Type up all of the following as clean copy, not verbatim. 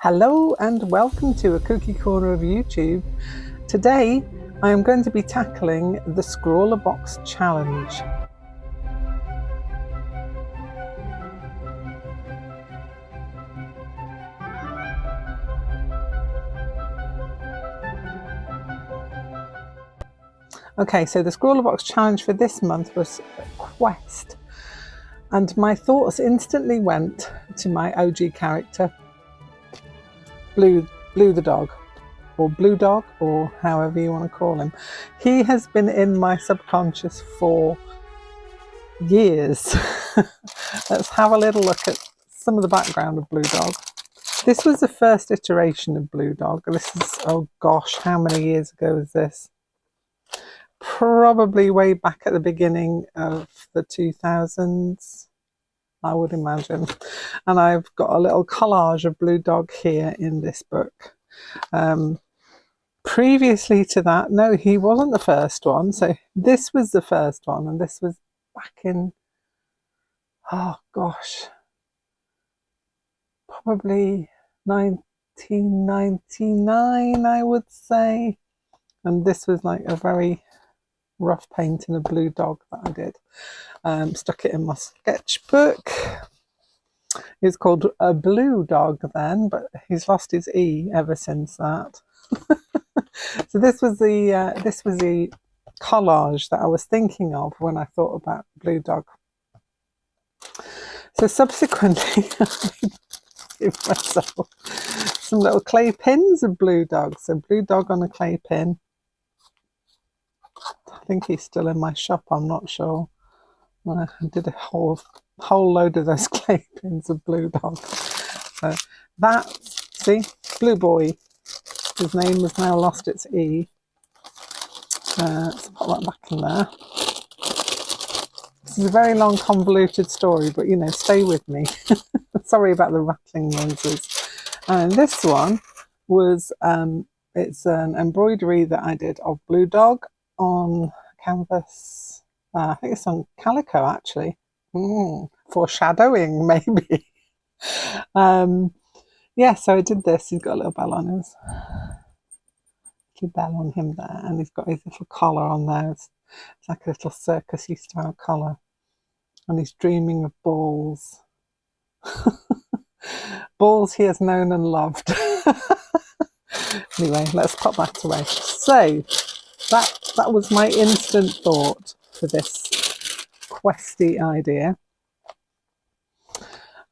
Hello and welcome to a Kooky corner of YouTube. Today I am going to be tackling the Scrawlr box challenge. Okay, so the Scrawlr box challenge for this month was Quest, and my thoughts instantly went to my OG character, Blue the dog, or Blue Dog, or however you want to call him. He has been in my subconscious for years. Let's have a little look at some of the background of Blue Dog. This was the first iteration of Blue Dog. This is, oh gosh, how many years ago is this? Probably way back at the beginning of the 2000s, I would imagine. And I've got a little collage of Blue Dog here in this book. Previously to that, no, he wasn't the first one. So this was the first one, and this was back in, oh gosh, probably 1999, I would say. And this was like a very rough painting of Blue Dog that I did. Stuck it in my sketchbook. It's called a Blue Dog then, but he's lost his E ever since that. So this was the collage that I was thinking of when I thought about Blue Dog. So subsequently, I give myself some little clay pins of Blue Dog. So Blue Dog on a clay pin. I think he's still in my shop, I'm not sure. I did a whole load of those clay pins of Blue Dog. So that, see, Blue Boy, his name has now lost its E. Let's put that back in there. This is a very long, convoluted story, but you know, stay with me. Sorry about the rattling noises. And this one was, it's an embroidery that I did of Blue Dog on canvas. I think it's on calico, actually. Foreshadowing, maybe. Yeah, so I did this. He's got a little bell on his, little bell on him there, and he's got his little collar on there. It's like a little circus-y style collar, and he's dreaming of balls. Balls he has known and loved. Anyway, let's put that away. So that was my instant thought for this questy idea.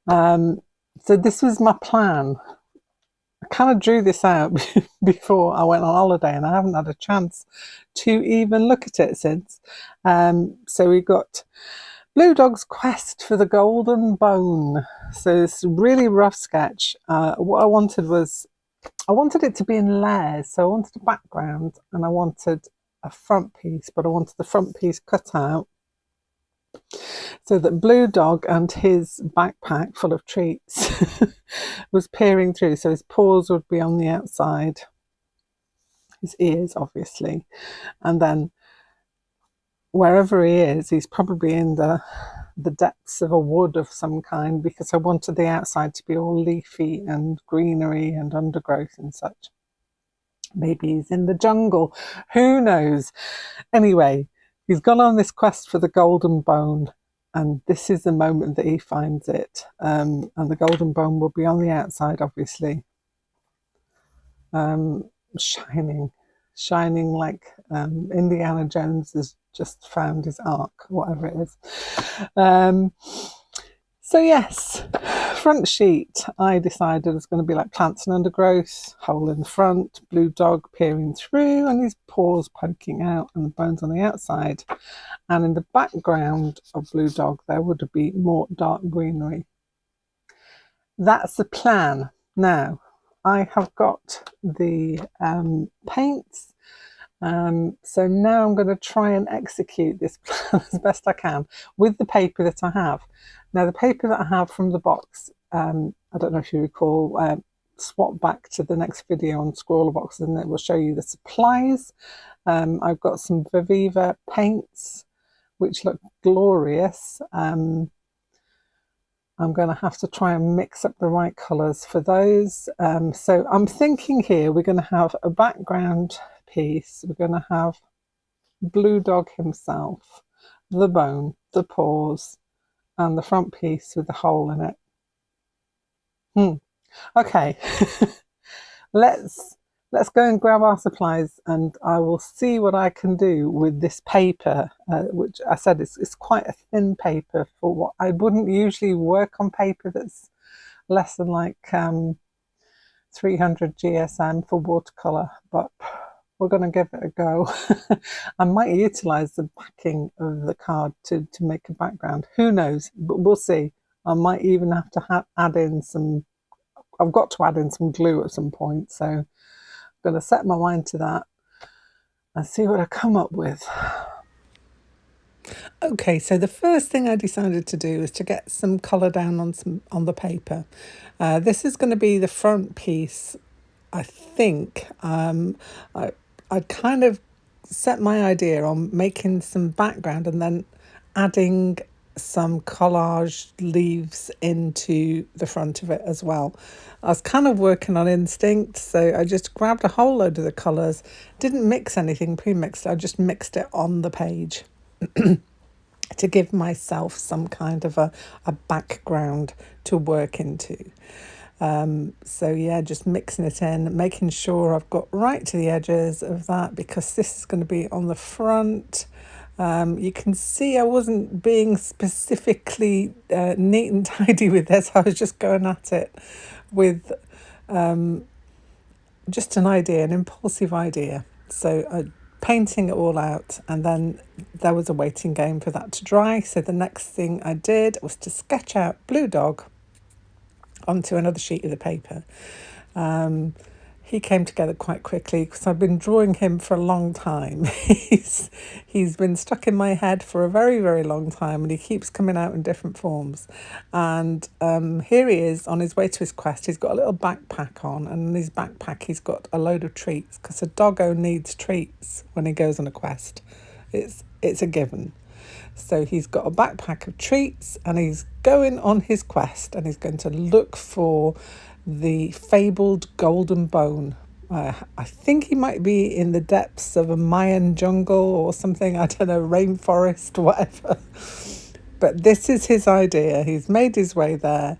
So this was my plan. I kind of drew this out before I went on holiday, and I haven't had a chance to even look at it since. So we got Blue Dog's quest for the golden bone. So it's a really rough sketch. What I wanted was, I wanted it to be in layers. So I wanted a background and I wanted a front piece, but I wanted the front piece cut out so that Blue Dog and his backpack full of treats was peering through. So his paws would be on the outside, his ears obviously, and then wherever he is, he's probably in the depths of a wood of some kind, because I wanted the outside to be all leafy and greenery and undergrowth and such. Maybe he's in the jungle, who knows? Anyway, he's gone on this quest for the golden bone, and this is the moment that he finds it. And the golden bone will be on the outside, obviously, shining like Indiana Jones has just found his ark, whatever it is. So yes, front sheet I decided was going to be like plants and undergrowth, hole in the front, Blue Dog peering through and his paws poking out and the bones on the outside. And in the background of Blue Dog there would be more dark greenery. That's the plan. Now I have got the paints. So now I'm going to try and execute this plan as best I can with the paper that I have. Now the paper that I have from the box, I don't know if you recall, swap back to the next video on Scrawlr boxes and it will show you the supplies. I've got some Viviva paints which look glorious. I'm going to have to try and mix up the right colours for those. So I'm thinking here we're going to have a background piece. We're going to have Blue Dog himself, the bone, the paws, and the front piece with the hole in it. Okay, let's go and grab our supplies, and I will see what I can do with this paper, which I said it's quite a thin paper for what I wouldn't usually work on paper that's less than like 300 GSM for watercolor, but we're going to give it a go. I might utilize the backing of the card to make a background. Who knows? But we'll see. I might even have to add in some. I've got to add in some glue at some point, so I'm going to set my mind to that and see what I come up with. Okay, so the first thing I decided to do is to get some colour down on the paper. This is going to be the front piece, I think. I kind of set my idea on making some background and then adding some collage leaves into the front of it as well. I was kind of working on instinct, so I just grabbed a whole load of the colours, didn't mix anything pre-mixed, I just mixed it on the page to give myself some kind of a background to work into. So yeah, just mixing it in, making sure I've got right to the edges of that because this is going to be on the front. You can see I wasn't being specifically neat and tidy with this. I was just going at it with just an idea, an impulsive idea. So painting it all out, and then there was a waiting game for that to dry. So the next thing I did was to sketch out Blue Dog onto another sheet of the paper. He came together quite quickly because I've been drawing him for a long time. He's been stuck in my head for a very, very long time, and he keeps coming out in different forms. And here he is on his way to his quest. He's got a little backpack on, and in his backpack he's got a load of treats because a doggo needs treats when he goes on a quest. It's a given. So he's got a backpack of treats and he's going on his quest, and he's going to look for the fabled golden bone. I think he might be in the depths of a Mayan jungle or something, I don't know, rainforest, whatever. But this is his idea. He's made his way there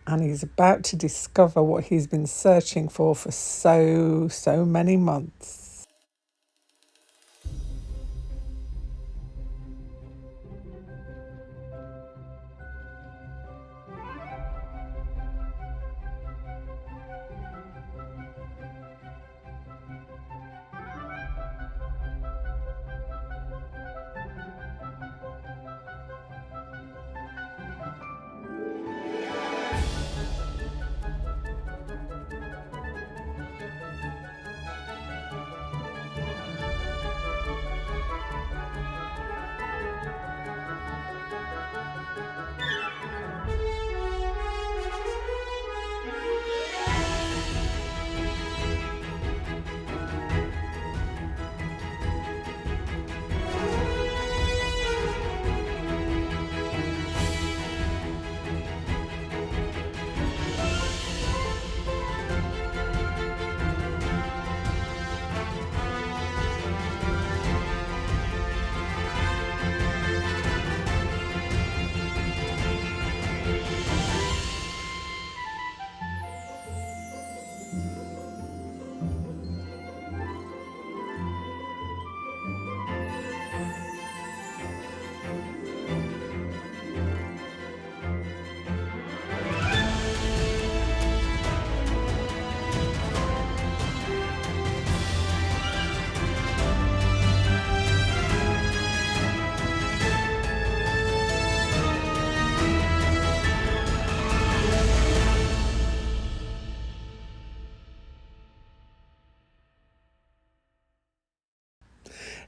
and he's about to discover what he's been searching for so many months.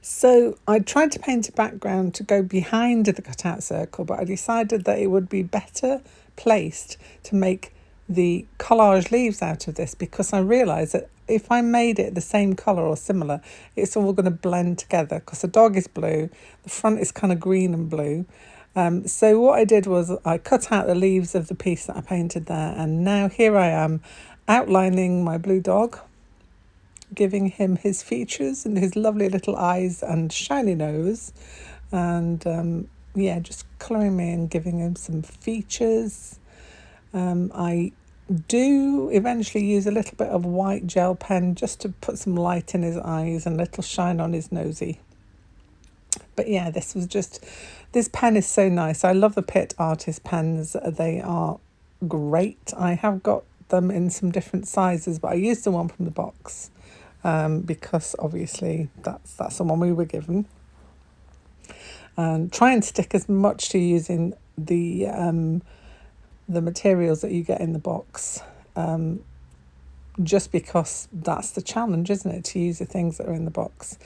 So I tried to paint a background to go behind the cutout circle, but I decided that it would be better placed to make the collage leaves out of this, because I realised that if I made it the same colour or similar, it's all going to blend together because the dog is blue, the front is kind of green and blue, So what I did was I cut out the leaves of the piece that I painted there, and now here I am outlining my blue dog, giving him his features and his lovely little eyes and shiny nose, and yeah, just colouring me and giving him some features. I do eventually use a little bit of white gel pen just to put some light in his eyes and a little shine on his nosy. But yeah, this pen is so nice. I love the Pitt Artist pens. They are great. I have got them in some different sizes, but I used the one from the box because obviously that's the one we were given. And try and stick as much to using the materials that you get in the box, just because that's the challenge, isn't it, to use the things that are in the box.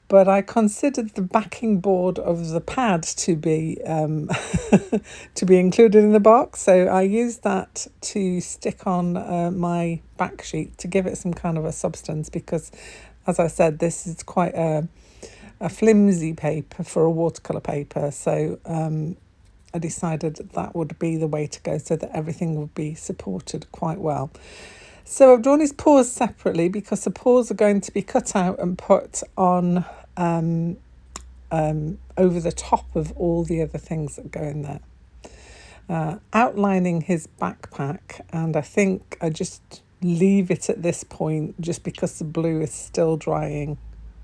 But I considered the backing board of the pad to be to be included in the box, so I used that to stick on my back sheet to give it some kind of a substance, because, as I said, this is quite a flimsy paper for a watercolour paper, so I decided that would be the way to go, so that everything would be supported quite well. So I've drawn his paws separately because the paws are going to be cut out and put on over the top of all the other things that go in there. Outlining his backpack, and I think I just leave it at this point just because the blue is still drying.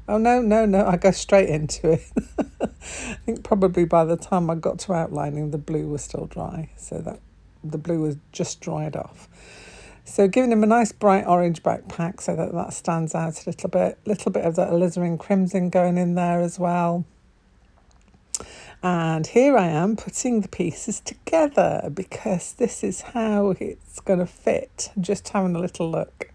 Oh, no, I go straight into it. I think probably by the time I got to outlining, the blue was still dry, so that the blue was just dried off. So giving him a nice bright orange backpack so that stands out a little bit of that alizarin crimson going in there as well. And here I am putting the pieces together because this is how it's going to fit, just having a little look.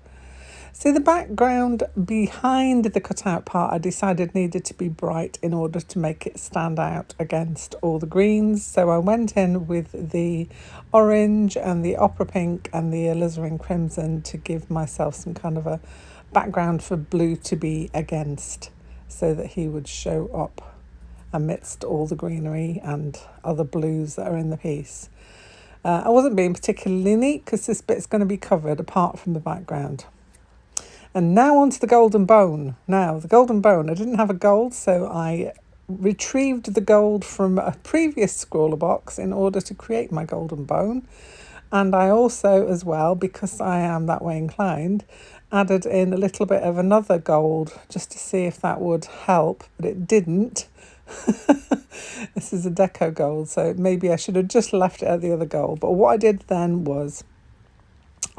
So the background behind the cutout part I decided needed to be bright in order to make it stand out against all the greens. So I went in with the orange and the opera pink and the alizarin crimson to give myself some kind of a background for blue to be against, so that he would show up amidst all the greenery and other blues that are in the piece. I wasn't being particularly neat because this bit's going to be covered apart from the background. And now onto the golden bone. Now, the golden bone, I didn't have a gold, so I retrieved the gold from a previous Scrawlr box in order to create my golden bone. And I also, as well, because I am that way inclined, added in a little bit of another gold just to see if that would help, but it didn't. This is a deco gold, so maybe I should have just left it at the other gold. But what I did then was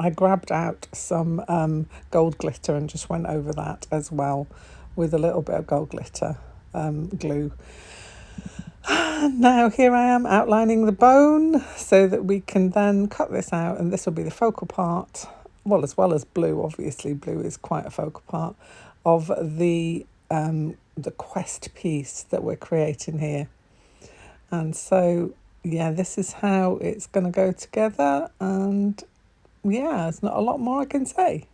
I grabbed out some gold glitter and just went over that as well with a little bit of gold glitter glue. Now here I am outlining the bone so that we can then cut this out, and this will be the focal part, well, as well as blue. Obviously blue is quite a focal part of the quest piece that we're creating here. And so yeah, this is how it's going to go together, and yeah, there's not a lot more I can say.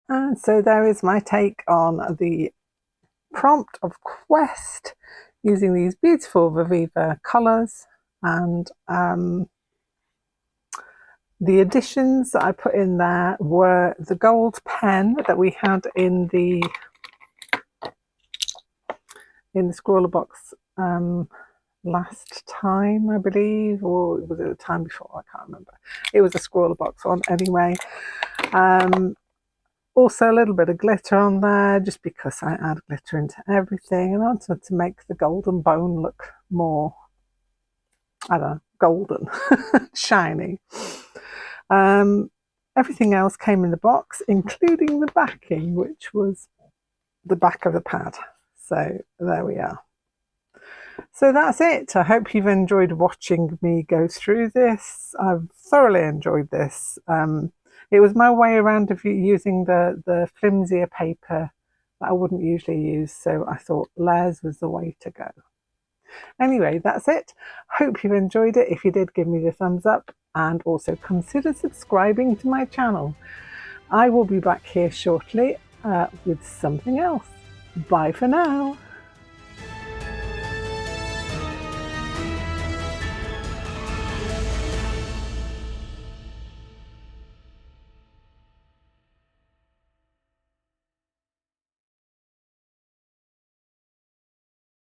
And so there is my take on the prompt of Quest using these beautiful Viviva colours, and the additions that I put in there were the gold pen that we had in the Scrawlr box last time, I believe, or was it the time before? I can't remember. It was a Scrawlr box one anyway. Also a little bit of glitter on there, just because I add glitter into everything, and I wanted to make the golden bone look more, I don't know, golden, shiny. Everything else came in the box, including the backing, which was the back of the pad. So there we are. So that's it. I hope you've enjoyed watching me go through this. I've thoroughly enjoyed this. It was my way around of using the flimsier paper that I wouldn't usually use, so I thought layers was the way to go. Anyway, that's it. Hope you've enjoyed it. If you did, give me the thumbs up, and also consider subscribing to my channel. I will be back here shortly with something else. Bye for now.